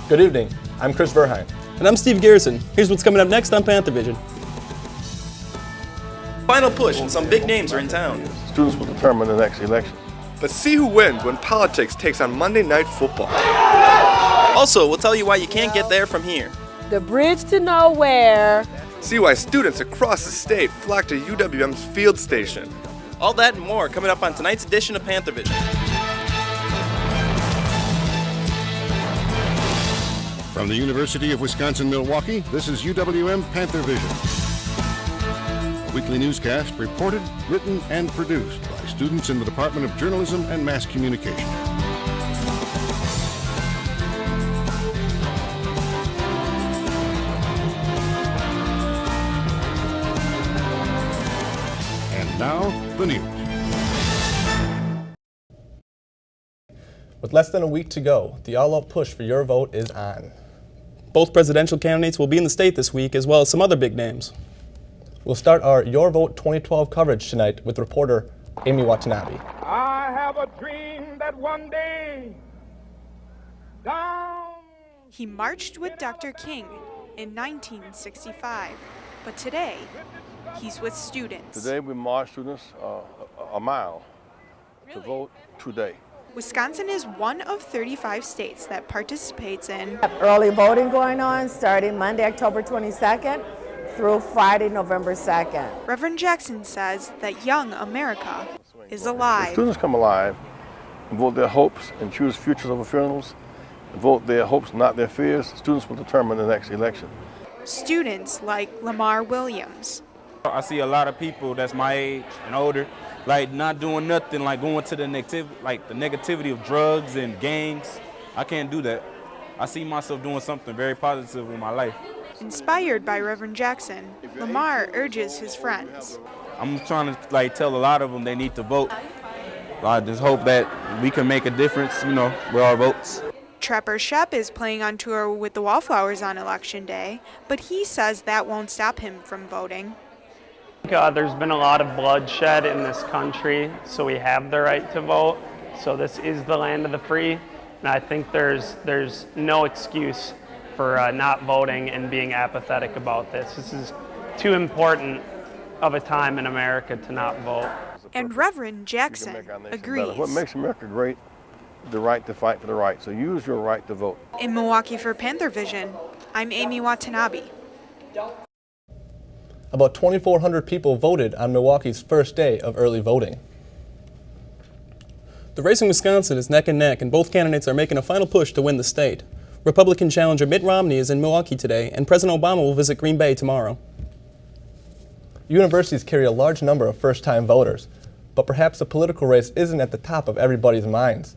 Good evening, I'm Chris Verheyen. And I'm Steve Garrison. Here's what's coming up next on Panthervision. Final push and some big names are in town. Students will determine the next election. But see who wins when politics takes on Monday Night Football. Also, we'll tell you why you can't get there from here. The bridge to nowhere. See why students across the state flock to UWM's field station. All that and more coming up on tonight's edition of Panthervision. From the University of Wisconsin-Milwaukee, this is UWM Panthervision. A weekly newscast reported, written, and produced by students in the Department of Journalism and Mass Communication. And now, the news. With less than a week to go, the all-out push for your vote is on. Both presidential candidates will be in the state this week, as well as some other big names. We'll start our Your Vote 2012 coverage tonight with reporter Amy Watanabe. I have a dream that one day down. He marched with Dr. King in 1965, but today he's with students. Today we march students a mile to vote today. Wisconsin is one of 35 states that participates in Early voting going on starting Monday, October 22nd through Friday, November 2nd. Reverend Jackson says that young America is alive. If students come alive and vote their hopes and choose futures over funerals, and vote their hopes, not their fears, students will determine the next election. Students like Lamar Williams. I see a lot of people that's my age and older, like not doing nothing, like going to the negativity of drugs and gangs. I can't do that. I see myself doing something very positive with my life. Inspired by Reverend Jackson, Lamar urges his friends. I'm trying to tell a lot of them they need to vote. I just hope that we can make a difference, with our votes. Trapper Shep is playing on tour with the Wallflowers on Election Day, but he says that won't stop him from voting. There's been a lot of bloodshed in this country, so we have the right to vote. So this is the land of the free, and I think there's no excuse for not voting and being apathetic about this. This is too important of a time in America to not vote. And Reverend Jackson agrees. What makes America great? The right to fight for the right. So use your right to vote. In Milwaukee for Panthervision, I'm Amy Watanabe. About 2,400 people voted on Milwaukee's first day of early voting. The race in Wisconsin is neck and neck, and both candidates are making a final push to win the state. Republican challenger Mitt Romney is in Milwaukee today, and President Obama will visit Green Bay tomorrow. Universities carry a large number of first-time voters, but perhaps the political race isn't at the top of everybody's minds.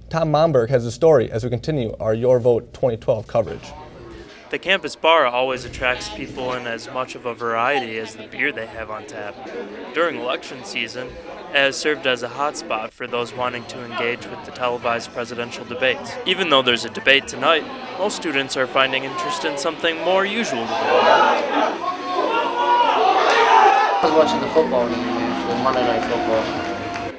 Tom Momberg has a story as we continue our Your Vote 2012 coverage. The campus bar always attracts people in as much of a variety as the beer they have on tap. During election season, it has served as a hotspot for those wanting to engage with the televised presidential debates. Even though there's a debate tonight, most students are finding interest in something more usual to them. I was watching the football game, actually, Monday Night Football.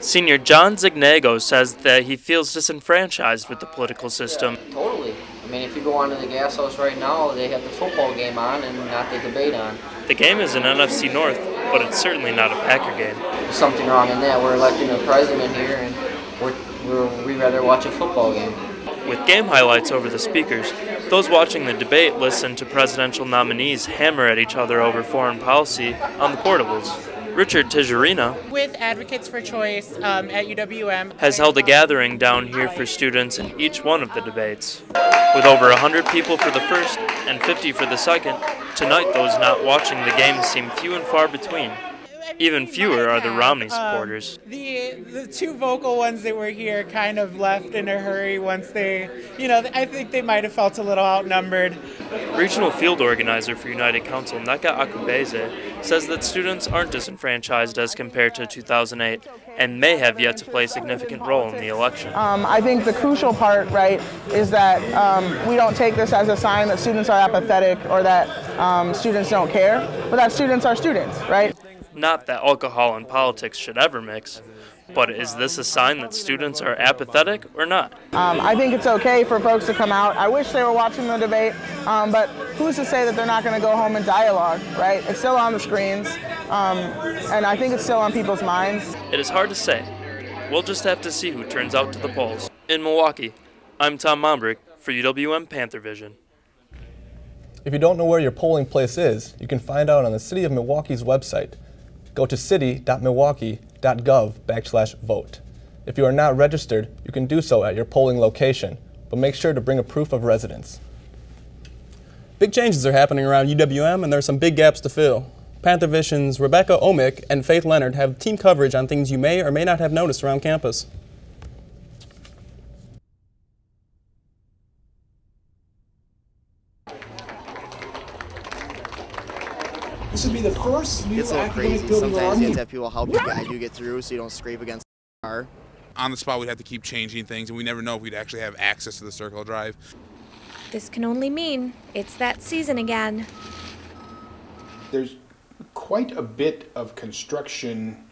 Senior John Zignago says that he feels disenfranchised with the political system. Totally. I mean, if you go onto the gas house right now, they have the football game on and not the debate on. The game is an NFC North, but it's certainly not a Packer game. There's something wrong in that. We're electing a president here, and we'd rather watch a football game. With game highlights over the speakers, those watching the debate listen to presidential nominees hammer at each other over foreign policy on the portables. Richard Tijerina, with Advocates for Choice at UWM, has held a gathering down here for students in each one of the debates. With over 100 people for the first and 50 for the second, tonight those not watching the game seem few and far between. Even fewer are the Romney supporters. The two vocal ones that were here kind of left in a hurry once they, I think they might have felt a little outnumbered. Regional field organizer for United Council, Neka Akubeze, says that students aren't disenfranchised as compared to 2008 and may have yet to play a significant role in the election. I think the crucial part, right, is that we don't take this as a sign that students are apathetic or that students don't care, but that students are students, right? Not that alcohol and politics should ever mix. But is this a sign that students are apathetic or not? I think it's okay for folks to come out. I wish they were watching the debate, but who's to say that they're not going to go home and dialogue, right? It's still on the screens, and I think it's still on people's minds. It is hard to say. We'll just have to see who turns out to the polls. In Milwaukee, I'm Tom Mombrick for UW-M Panthervision. If you don't know where your polling place is, you can find out on the City of Milwaukee's website. Go to city.milwaukee.gov/vote. If you are not registered, you can do so at your polling location, but make sure to bring a proof of residence. Big changes are happening around UW-M, and there are some big gaps to fill. Panthervision's Rebecca Omick and Faith Leonard have team coverage on things you may or may not have noticed around campus. This would be the first new it's a little crazy. Sometimes you have to have people help you guide you get through so you don't scrape against the car. On the spot, we'd have to keep changing things, and we never know if we'd actually have access to the circle drive. This can only mean it's that season again. There's quite a bit of construction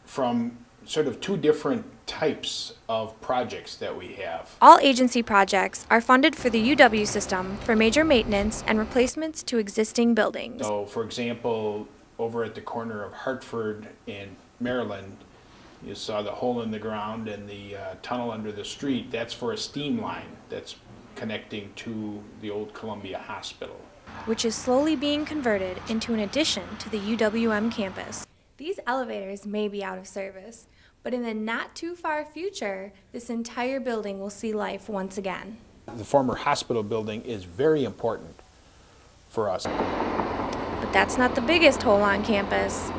from sort of two different types of projects that we have. All agency projects are funded for the UW system for major maintenance and replacements to existing buildings. So, for example, over at the corner of Hartford and Maryland, you saw the hole in the ground and the tunnel under the street. That's for a steam line that's connecting to the old Columbia Hospital, which is slowly being converted into an addition to the UW-M campus. These elevators may be out of service, but in the not too far future, this entire building will see life once again. The former hospital building is very important for us. But that's not the biggest hole on campus.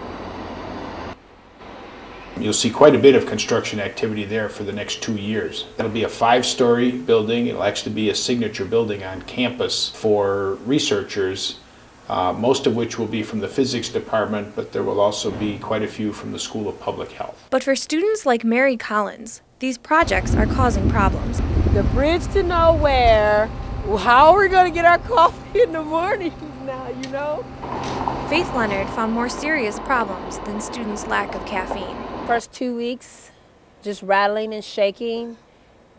You'll see quite a bit of construction activity there for the next 2 years. That'll be a 5-story building. It'll actually be a signature building on campus for researchers, most of which will be from the physics department, but there will also be quite a few from the School of Public Health. But for students like Mary Collins, these projects are causing problems. The bridge to nowhere, how are we going to get our coffee in the mornings now, you know? Faith Leonard found more serious problems than students' lack of caffeine. First 2 weeks, just rattling and shaking,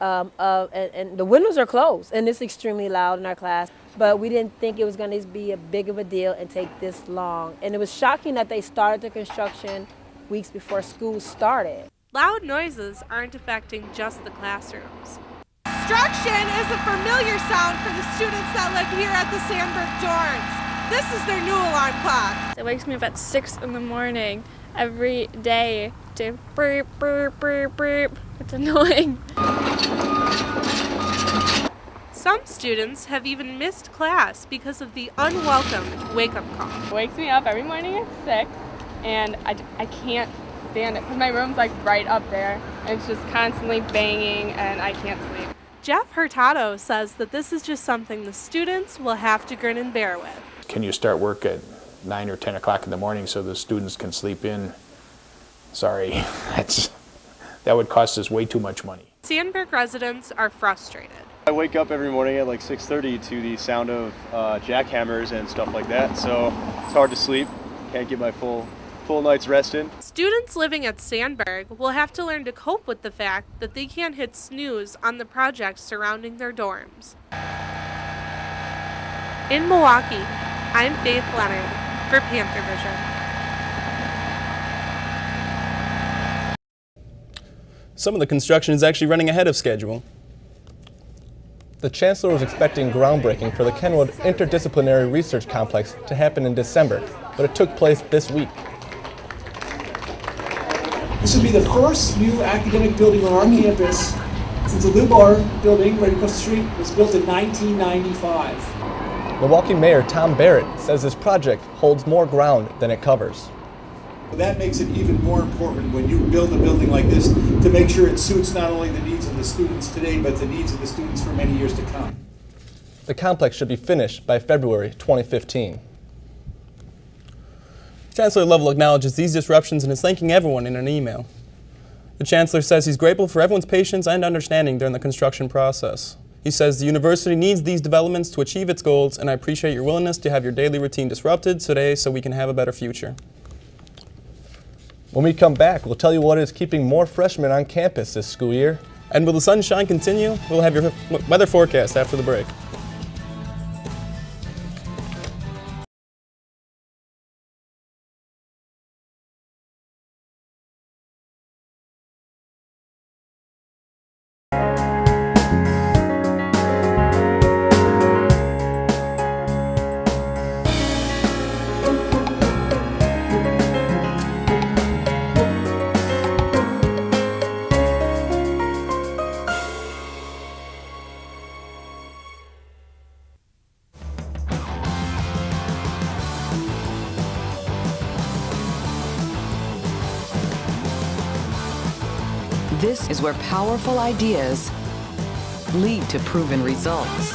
and the windows are closed, and it's extremely loud in our class. But we didn't think it was going to be a big of a deal and take this long. And it was shocking that they started the construction weeks before school started. Loud noises aren't affecting just the classrooms. Construction is a familiar sound for the students that live here at the Sandberg dorms. This is their new alarm clock. It wakes me up at 6 in the morning every day to beep, beep, beep, beep. It's annoying. Some students have even missed class because of the unwelcomed wake-up call. It wakes me up every morning at 6, and I can't stand it because my room's like right up there, and it's just constantly banging, and I can't sleep. Jeff Hurtado says that this is just something the students will have to grin and bear with. Can you start work at 9 or 10 o'clock in the morning so the students can sleep in? Sorry, that would cost us way too much money. Sandberg residents are frustrated. I wake up every morning at like 6:30 to the sound of jackhammers and stuff like that, so it's hard to sleep. Can't get my full night's rest in. Students living at Sandberg will have to learn to cope with the fact that they can't hit snooze on the projects surrounding their dorms. In Milwaukee, I'm Faith Leonard for Panthervision. Some of the construction is actually running ahead of schedule. The Chancellor was expecting groundbreaking for the Kenwood Interdisciplinary Research Complex to happen in December, but it took place this week. This would be the first new academic building on our campus since the Lubar building right across the street was built in 1995. Milwaukee Mayor Tom Barrett says this project holds more ground than it covers. That makes it even more important when you build a building like this to make sure it suits not only the needs of the students today, but the needs of the students for many years to come. The complex should be finished by February 2015. Chancellor Lovell acknowledges these disruptions and is thanking everyone in an email. The Chancellor says he's grateful for everyone's patience and understanding during the construction process. He says the university needs these developments to achieve its goals, and I appreciate your willingness to have your daily routine disrupted today so we can have a better future. When we come back, we'll tell you what is keeping more freshmen on campus this school year. And will the sunshine continue? We'll have your weather forecast after the break. This is where powerful ideas lead to proven results.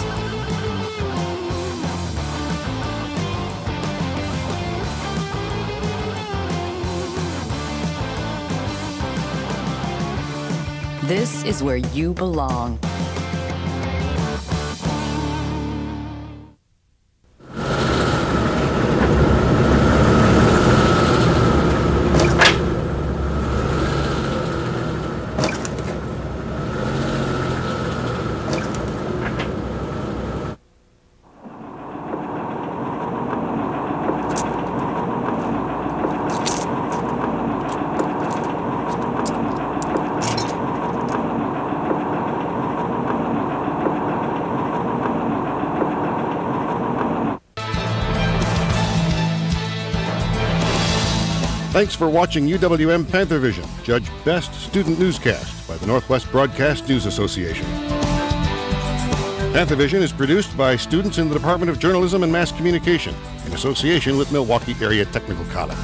This is where you belong. Thanks for watching UWM Panthervision, Judge Best Student Newscast by the Northwest Broadcast News Association. Panthervision is produced by students in the Department of Journalism and Mass Communication in association with Milwaukee Area Technical College.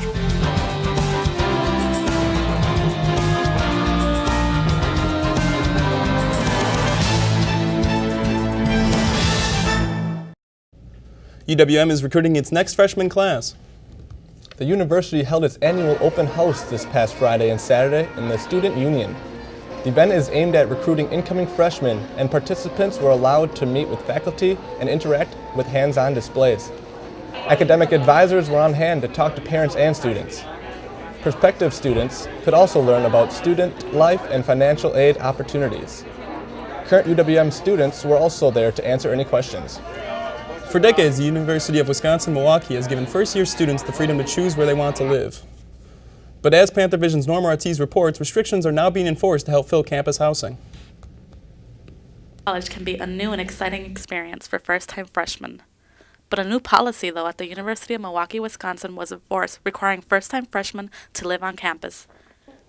UWM is recruiting its next freshman class. The university held its annual open house this past Friday and Saturday in the Student Union. The event is aimed at recruiting incoming freshmen, and participants were allowed to meet with faculty and interact with hands-on displays. Academic advisors were on hand to talk to parents and students. Prospective students could also learn about student life and financial aid opportunities. Current UWM students were also there to answer any questions. For decades, the University of Wisconsin-Milwaukee has given first-year students the freedom to choose where they want to live. But as Panthervision's Norma Ortiz reports, restrictions are now being enforced to help fill campus housing. College can be a new and exciting experience for first-time freshmen. But a new policy, though, at the University of Milwaukee, Wisconsin was enforced, requiring first-time freshmen to live on campus.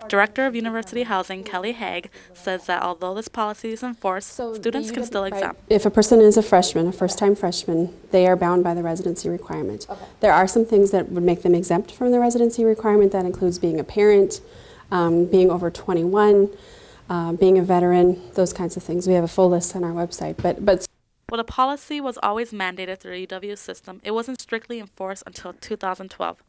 Director of University Housing, Kelly Haig, says that although this policy is enforced, students can still exempt. If a person is a freshman, a first-time freshman, they are bound by the residency requirement. Okay. There are some things that would make them exempt from the residency requirement. That includes being a parent, being over 21, being a veteran, those kinds of things. We have a full list on our website. But While the policy was always mandated through the UW system, it wasn't strictly enforced until 2012.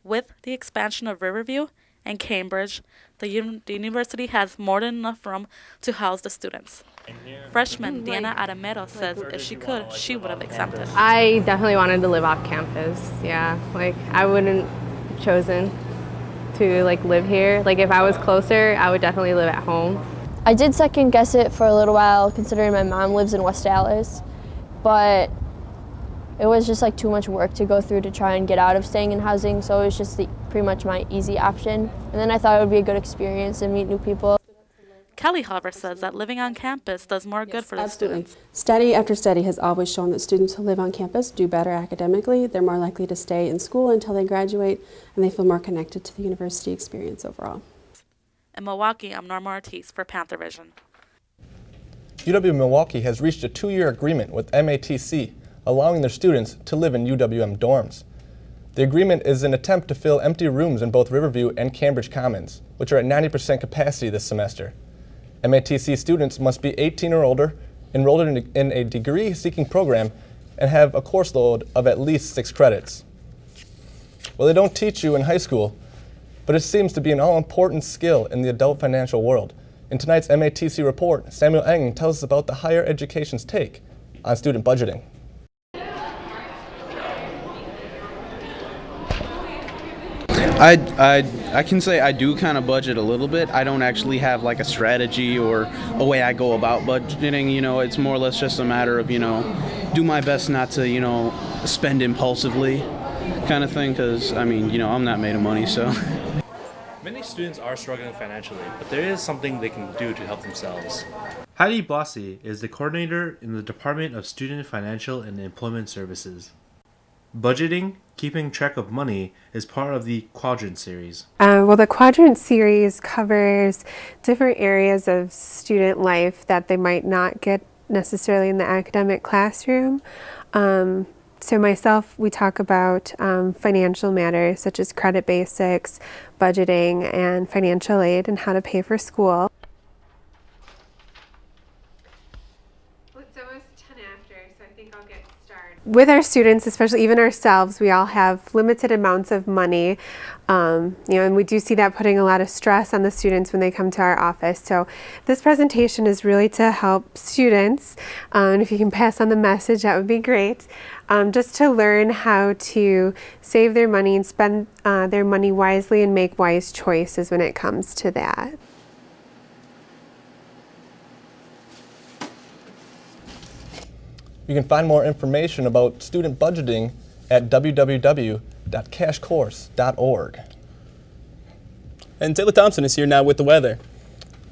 With the expansion of Riverview and Cambridge, the university has more than enough room to house the students. Freshman Diana Adamero says if she could, she would have exempted. I definitely wanted to live off campus, yeah. Like, I wouldn't have chosen to live here. Like, if I was closer, I would definitely live at home. I did second guess it for a little while, considering my mom lives in West Dallas, but it was just too much work to go through to try and get out of staying in housing, so it was just pretty much my easy option. And then I thought it would be a good experience and meet new people. Kelly, however, says that living on campus does more good for the students. Study after study has always shown that students who live on campus do better academically. They're more likely to stay in school until they graduate, and they feel more connected to the university experience overall. In Milwaukee, I'm Norma Ortiz for Panthervision. UW-Milwaukee has reached a 2-year agreement with MATC, allowing their students to live in UWM dorms. The agreement is an attempt to fill empty rooms in both Riverview and Cambridge Commons, which are at 90% capacity this semester. MATC students must be 18 or older, enrolled in a degree-seeking program, and have a course load of at least 6 credits. Well, they don't teach you in high school, but it seems to be an all-important skill in the adult financial world. In tonight's MATC report, Samuel Eng tells us about the higher education's take on student budgeting. I can say I do kind of budget a little bit. I don't actually have like a strategy or a way I go about budgeting. You know, it's more or less just a matter of, you know, do my best not to, you know, spend impulsively kind of thing, because, I mean, you know, I'm not made of money, so. Many students are struggling financially, but there is something they can do to help themselves. Heidi Blasi is the coordinator in the Department of Student Financial and Employment Services. Budgeting, keeping track of money, is part of the Quadrant series. Well, the Quadrant series covers different areas of student life that they might not get necessarily in the academic classroom. So myself, we talk about financial matters such as credit basics, budgeting, and financial aid, and how to pay for school. With our students, especially even ourselves, we all have limited amounts of money, you know, and we do see that putting a lot of stress on the students when they come to our office. So this presentation is really to help students, and if you can pass on the message, that would be great, just to learn how to save their money and spend their money wisely and make wise choices when it comes to that. You can find more information about student budgeting at www.cashcourse.org. And Taylor Thompson is here now with the weather.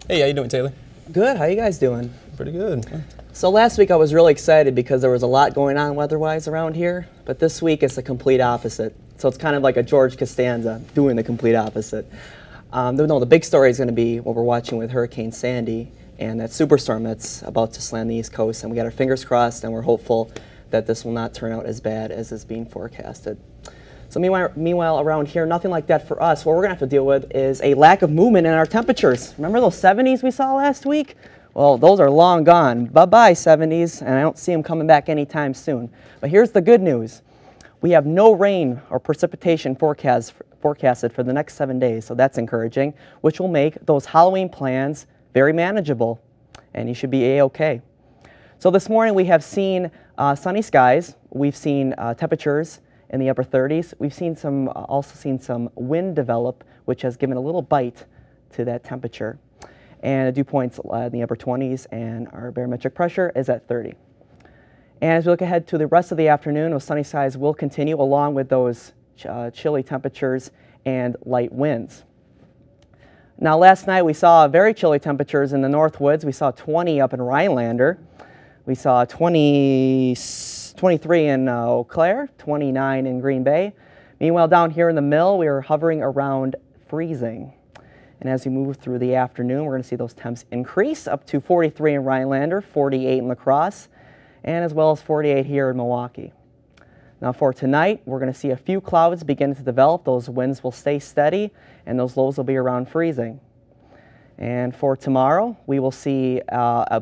Hey, how you doing, Taylor? Good. How you guys doing? Pretty good. So last week I was really excited because there was a lot going on weather-wise around here, but this week it's the complete opposite. So it's kind of like a George Costanza doing the complete opposite. The big story is going to be what we're watching with Hurricane Sandy and that superstorm that's about to slam the East Coast, and we got our fingers crossed, and we're hopeful that this will not turn out as bad as is being forecasted. So meanwhile, around here, nothing like that for us. What we're going to have to deal with is a lack of movement in our temperatures. Remember those 70s we saw last week? Well, those are long gone. Bye-bye, 70s, and I don't see them coming back anytime soon. But here's the good news. We have no rain or precipitation forecasted for the next 7 days, so that's encouraging, which will make those Halloween plans very manageable, and you should be A-okay. So this morning we have seen sunny skies. We've seen temperatures in the upper 30s. We've seen also seen some wind develop, which has given a little bite to that temperature. And the dew points in the upper 20s, and our barometric pressure is at 30. And as we look ahead to the rest of the afternoon, those sunny skies will continue along with those chilly temperatures and light winds. Now last night we saw very chilly temperatures in the Northwoods. We saw 20 up in Rhinelander. We saw 23 in Eau Claire, 29 in Green Bay. Meanwhile, down here in the Mill, we are hovering around freezing. And as we move through the afternoon, we're going to see those temps increase up to 43 in Rhinelander, 48 in La Crosse, and as well as 48 here in Milwaukee. Now for tonight, we're going to see a few clouds begin to develop. Those winds will stay steady, and those lows will be around freezing. And for tomorrow, we will see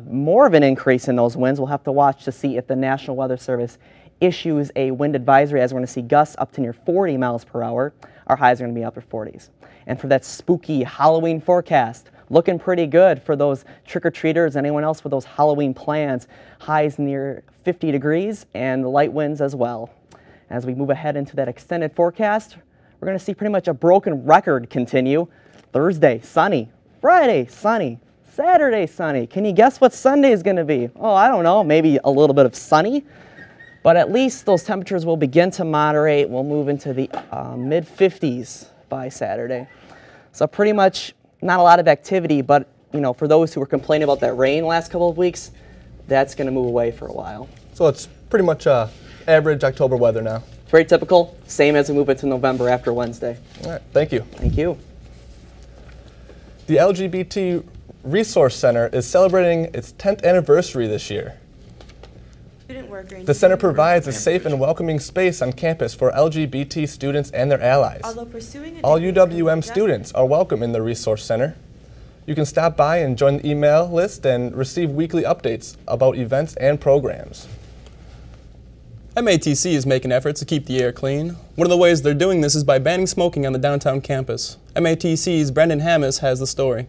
more of an increase in those winds. We'll have to watch to see if the National Weather Service issues a wind advisory, as we're going to see gusts up to near 40 miles per hour. Our highs are going to be upper 40s. And for that spooky Halloween forecast, looking pretty good for those trick-or-treaters, anyone else with those Halloween plans. Highs near 50 degrees and light winds as well. As we move ahead into that extended forecast, we're going to see pretty much a broken record continue. Thursday, sunny. Friday, sunny. Saturday, sunny. Can you guess what Sunday is going to be? Oh, I don't know. Maybe a little bit of sunny. But at least those temperatures will begin to moderate. We'll move into the mid-50s by Saturday. So pretty much not a lot of activity, but you know, for those who were complaining about that rain last couple of weeks, that's going to move away for a while. So it's pretty much average October weather now. Very typical, same as we move into November after Wednesday. All right, thank you. Thank you. The LGBT Resource Center is celebrating its 10th anniversary this year. The center provides a safe and welcoming space on campus for LGBT students and their allies. All UWM students are welcome in the Resource Center. You can stop by and join the email list and receive weekly updates about events and programs. MATC is making efforts to keep the air clean. One of the ways they're doing this is by banning smoking on the downtown campus. MATC's Brendan Hammis has the story.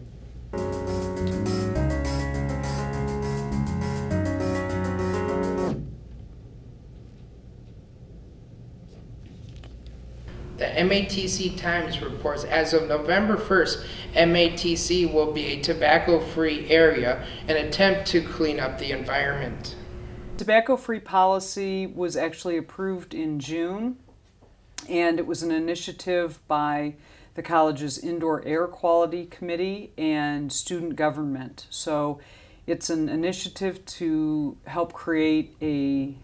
The MATC Times reports as of November 1st, MATC will be a tobacco-free area, an attempt to clean up the environment. Tobacco-free policy was actually approved in June, and it was an initiative by the college's Indoor Air Quality Committee and student government. So it's an initiative to help create a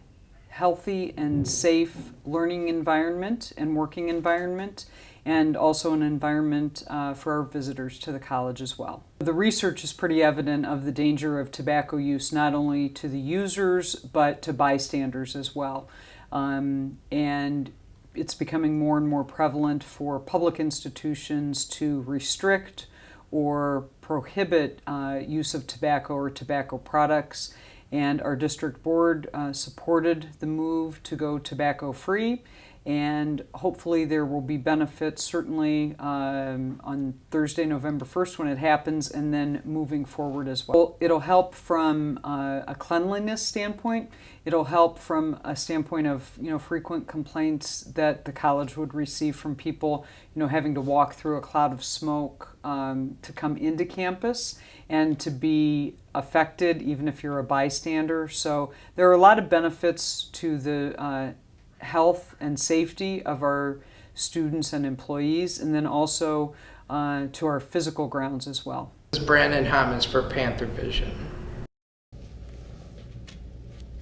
healthy and safe learning environment and working environment, and also an environment for our visitors to the college as well. The research is pretty evident of the danger of tobacco use, not only to the users, but to bystanders as well. And it's becoming more and more prevalent for public institutions to restrict or prohibit use of tobacco or tobacco products. And our district board supported the move to go tobacco-free, and hopefully there will be benefits certainly on Thursday, November 1st when it happens, and then moving forward as well. It'll help from a cleanliness standpoint. It'll help from a standpoint of frequent complaints that the college would receive from people having to walk through a cloud of smoke to come into campus and to be affected even if you're a bystander. So there are a lot of benefits to the health and safety of our students and employees, and then also to our physical grounds as well. This is Brandon Hommons for Panthervision.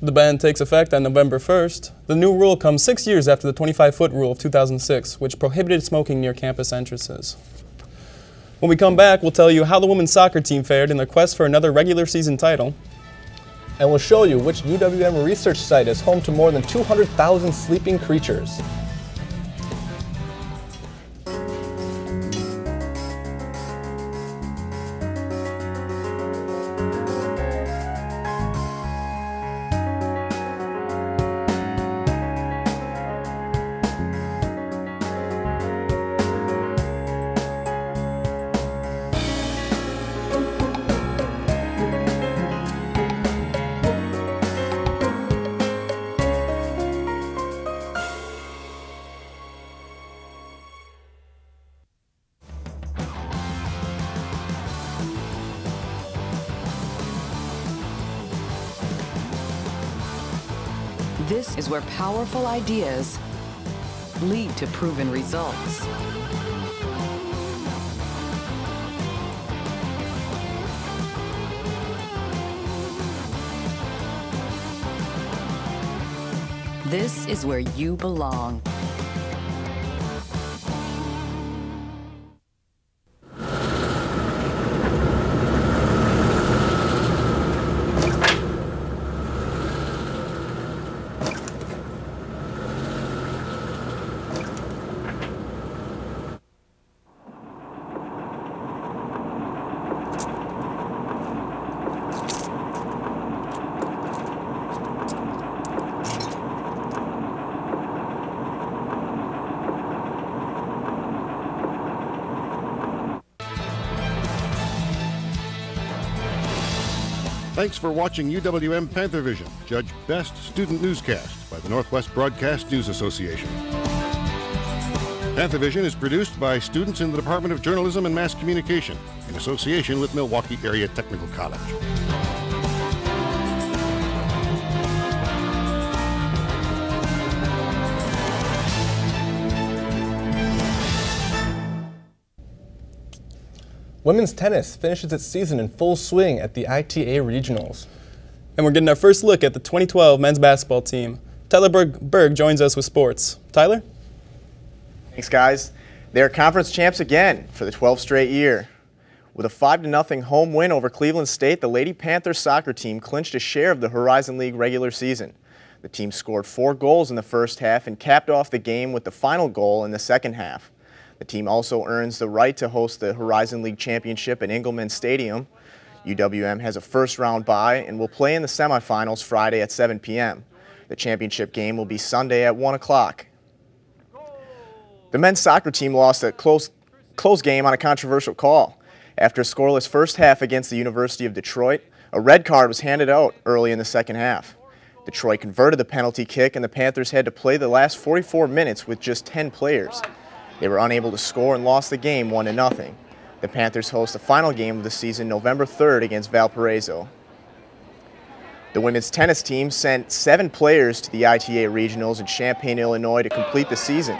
The ban takes effect on November 1st. The new rule comes 6 years after the 25-foot rule of 2006, which prohibited smoking near campus entrances. When we come back, we'll tell you how the women's soccer team fared in their quest for another regular season title. And we'll show you which UWM research site is home to more than 200,000 sleeping creatures. This is where powerful ideas lead to proven results. This is where you belong. Thanks for watching UWM Panthervision, Judge Best Student Newscast by the Northwest Broadcast News Association. Panthervision is produced by students in the Department of Journalism and Mass Communication in association with Milwaukee Area Technical College. Women's tennis finishes its season in full swing at the ITA Regionals. And we're getting our first look at the 2012 men's basketball team. Tyler Berg joins us with sports. Tyler? Thanks, guys. They are conference champs again for the 12th straight year. With a 5-0 home win over Cleveland State, the Lady Panthers soccer team clinched a share of the Horizon League regular season. The team scored 4 goals in the first half and capped off the game with the final goal in the second half. The team also earns the right to host the Horizon League Championship at Engelman Stadium. UWM has a first-round bye and will play in the semifinals Friday at 7 p.m. The championship game will be Sunday at 1 o'clock. The men's soccer team lost a close game on a controversial call. After a scoreless first half against the University of Detroit, a red card was handed out early in the second half. Detroit converted the penalty kick, and the Panthers had to play the last 44 minutes with just 10 players. They were unable to score and lost the game 1-0. The Panthers host the final game of the season November 3rd against Valparaiso. The women's tennis team sent 7 players to the ITA Regionals in Champaign, Illinois to complete the season.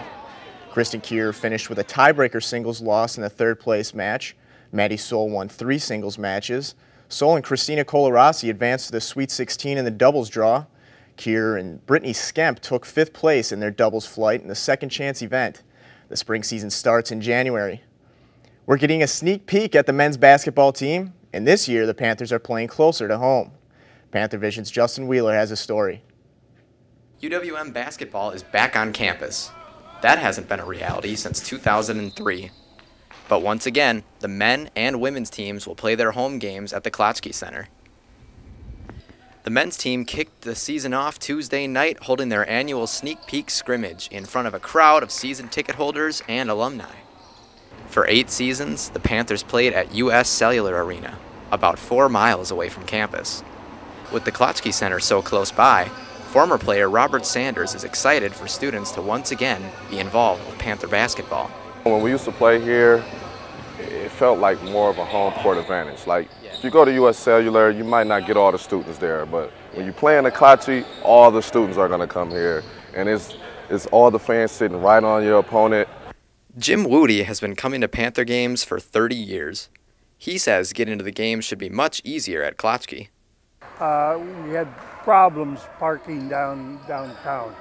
Kristen Kier finished with a tiebreaker singles loss in the 3rd place match. Maddie Soul won 3 singles matches. Soul and Christina Colarossi advanced to the Sweet 16 in the doubles draw. Kier and Brittany Skemp took 5th place in their doubles flight in the second chance event. The spring season starts in January. We're getting a sneak peek at the men's basketball team, and this year the Panthers are playing closer to home. Panthervision's Justin Wheeler has a story. UWM basketball is back on campus. That hasn't been a reality since 2003. But once again, the men and women's teams will play their home games at the Klotsky Center. The men's team kicked the season off Tuesday night, holding their annual sneak peek scrimmage in front of a crowd of season ticket holders and alumni. For 8 seasons, the Panthers played at US Cellular Arena, about 4 miles away from campus. With the Klotsky Center so close by, former player Robert Sanders is excited for students to once again be involved with Panther basketball. When we used to play here, it felt like more of a home court advantage. Like, if you go to US Cellular, you might not get all the students there, but when you play in the Klotsky, all the students are going to come here, and it's all the fans sitting right on your opponent. Jim Woody has been coming to Panther games for 30 years. He says getting to the games should be much easier at Klotsky. We had problems parking downtown,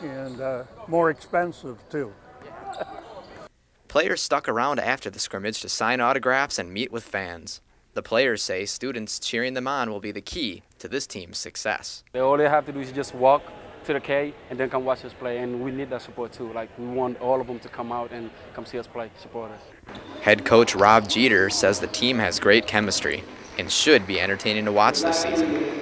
and more expensive too. Players stuck around after the scrimmage to sign autographs and meet with fans. The players say students cheering them on will be the key to this team's success. All they have to do is just walk to the K and then come watch us play, and we need that support too. Like, we want all of them to come out and come see us play, support us. Head coach Rob Jeter says the team has great chemistry and should be entertaining to watch this season.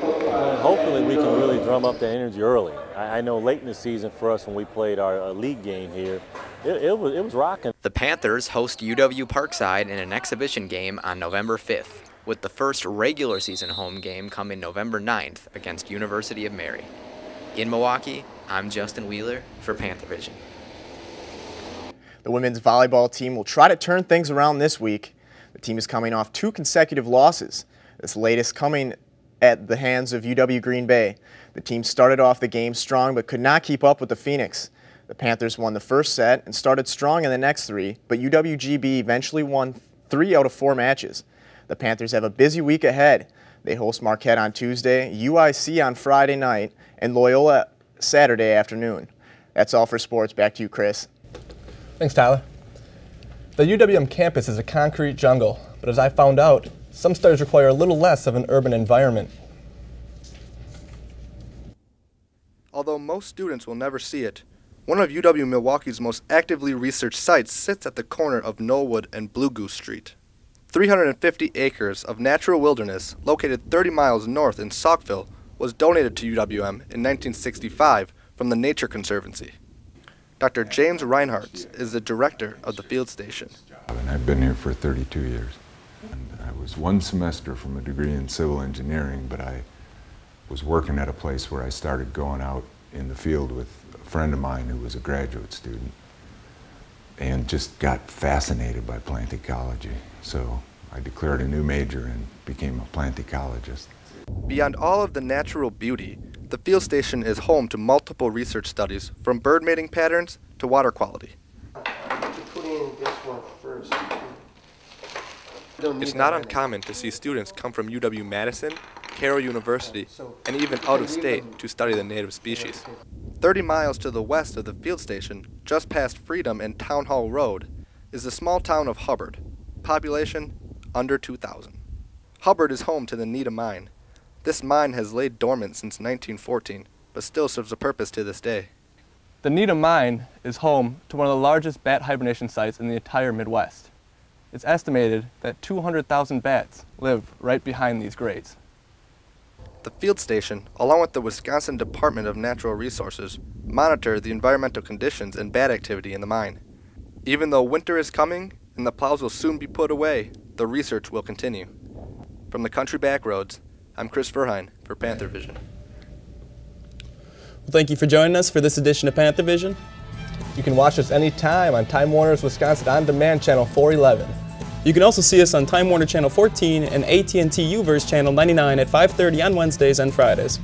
Hopefully we can really drum up the energy early. I know late in the season for us when we played our league game here, it was rocking. The Panthers host UW Parkside in an exhibition game on November 5th, with the first regular season home game coming November 9th against University of Mary. In Milwaukee, I'm Justin Wheeler for Panthervision. The women's volleyball team will try to turn things around this week. The team is coming off 2 consecutive losses, this latest coming at the hands of UW Green Bay. The team started off the game strong but could not keep up with the Phoenix. The Panthers won the first set and started strong in the next 3, but UWGB eventually won 3 out of 4 matches. The Panthers have a busy week ahead. They host Marquette on Tuesday, UIC on Friday night, and Loyola Saturday afternoon. That's all for sports. Back to you, Chris. Thanks, Tyler. The UWM campus is a concrete jungle, but as I found out, some studies require a little less of an urban environment. Although most students will never see it, one of UW-Milwaukee's most actively researched sites sits at the corner of Knollwood and Blue Goose Street. 350 acres of natural wilderness located 30 miles north in Saukville was donated to UWM in 1965 from the Nature Conservancy. Dr. James Reinhardt is the director of the field station. And I've been here for 32 years. And I was 1 semester from a degree in civil engineering, but I was working at a place where I started going out in the field with a friend of mine who was a graduate student and just got fascinated by plant ecology. So I declared a new major and became a plant ecologist. Beyond all of the natural beauty, the field station is home to multiple research studies from bird mating patterns to water quality. It's not uncommon to see students come from UW-Madison, Carroll University, and even out of state to study the native species. 30 miles to the west of the field station, just past Freedom and Town Hall Road, is the small town of Hubbard. Population under 2,000. Hubbard is home to the Nita Mine. This mine has laid dormant since 1914, but still serves a purpose to this day. The Nita Mine is home to one of the largest bat hibernation sites in the entire Midwest. It's estimated that 200,000 bats live right behind these grates. The field station, along with the Wisconsin Department of Natural Resources, monitor the environmental conditions and bat activity in the mine. Even though winter is coming and the plows will soon be put away, the research will continue. From the country back roads, I'm Chris Verheyen for Panthervision. Well, thank you for joining us for this edition of Panthervision. You can watch us anytime on Time Warner's Wisconsin On Demand Channel 411. You can also see us on Time Warner Channel 14 and AT&T UVerse Channel 99 at 5:30 on Wednesdays and Fridays.